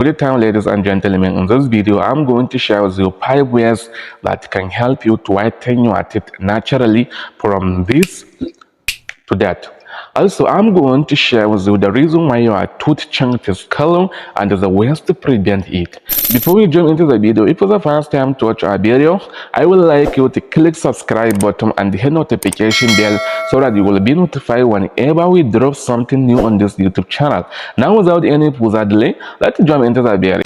Good time, ladies and gentlemen. In this video, I'm going to share with you 5 ways that can help you to whiten your teeth naturally from this to that. Also, I'm going to share with you the reason why your tooth chunk is color and the ways to prevent it. Before we jump into the video, if it's the first time to watch our video, I would like you to click subscribe button and hit notification bell so that you will be notified whenever we drop something new on this YouTube channel. Now, without any further delay, let's jump into the video.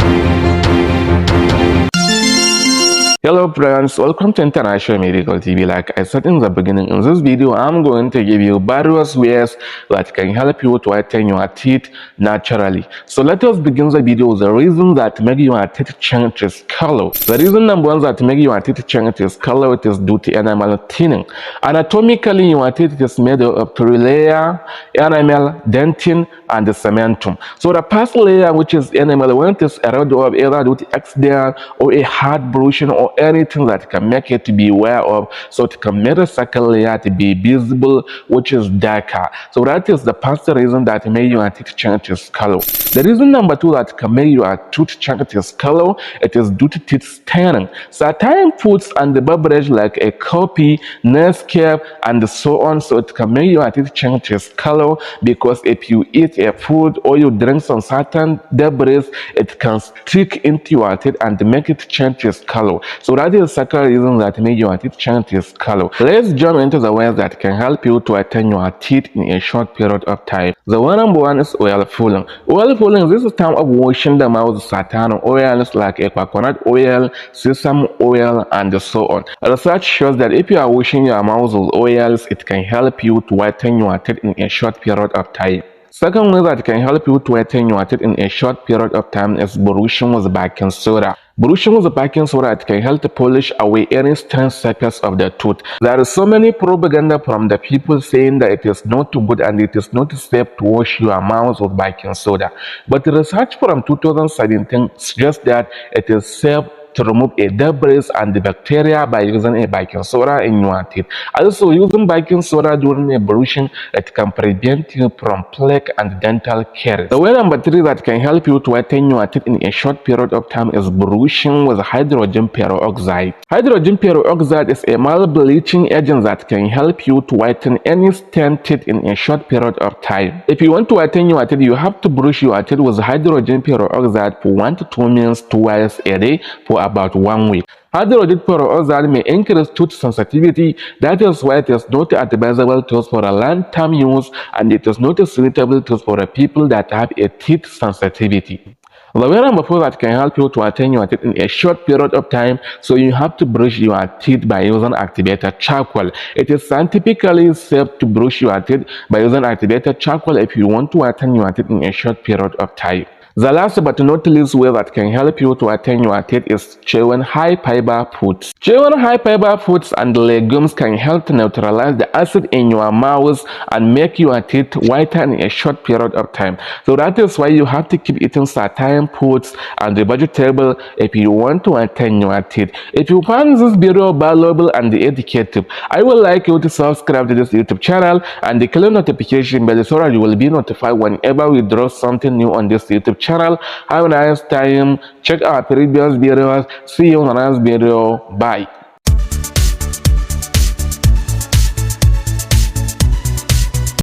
Hello friends, welcome to International Medical TV. Like I said in the beginning, in this video I'm going to give you various ways that can help you to whiten your teeth naturally. So let us begin the video with the reason that make your teeth change its color. The reason number one that make your teeth change its color, it is due to enamel thinning. Anatomically, your teeth is made of 3 layers: enamel, dentin, and the cementum. So the first layer, which is enamel, when it is eroded of either due to accident or a hard brushing or anything that can make it to be aware of, so it can make the second layer to be visible, which is darker. So that is the first reason that make your teeth change its color. The reason number two that can make your tooth change its color, it is due to teeth staining. Certain foods and the beverage like a coffee, Nescafe, and so on, so it can make your teeth change its color, because if you eat a food or you drink some certain debris, it can stick into your teeth and make it change its color. So that is the second reason that make your teeth change its color. Let's jump into the ways that can help you to whiten your teeth in a short period of time. The one number one is oil pulling. Oil pulling, this is time of washing the mouth with certain oils like a coconut oil, sesame oil, and so on. Research shows that if you are washing your mouth with oils, it can help you to whiten your teeth in a short period of time. Second way that can help you to whiten your teeth in a short period of time is brushing with baking soda. Brushing with baking soda, it can help to polish away any stained surface of the tooth. There is so many propaganda from the people saying that it is not too good and it is not safe to wash your mouth with baking soda. But the research from 2017 suggests that it is safe to remove a debris and the bacteria by using a baking soda in your teeth. Also, using baking soda during a brushing, it can prevent you from plaque and dental caries. The way number three that can help you to whiten your teeth in a short period of time is brushing with hydrogen peroxide. Hydrogen peroxide is a mild bleaching agent that can help you to whiten any stained teeth in a short period of time. If you want to whiten your teeth, you have to brush your teeth with hydrogen peroxide for 1 to 2 minutes twice a day for about 1 week. Hydrogen peroxide may increase tooth sensitivity. That is why it is not advisable tooth for a long-term use, and it is not a suitable tooth for people that have a teeth sensitivity. The way number four that can help you to whiten your teeth in a short period of time, so you have to brush your teeth by using activated charcoal. It is scientifically safe to brush your teeth by using activated charcoal if you want to whiten your teeth in a short period of time. The last but not least way that can help you to whiten your teeth is chewing high fiber foods. Chewing high fiber foods and legumes can help to neutralize the acid in your mouth and make your teeth whiter in a short period of time. So that is why you have to keep eating certain foods and the vegetable if you want to whiten your teeth. If you find this video valuable and educative, I would like you to subscribe to this YouTube channel and click notification bell so that you will be notified whenever we drop something new on this YouTube channel. Have a nice time. Check our previous videos. See you on the next video. Bye.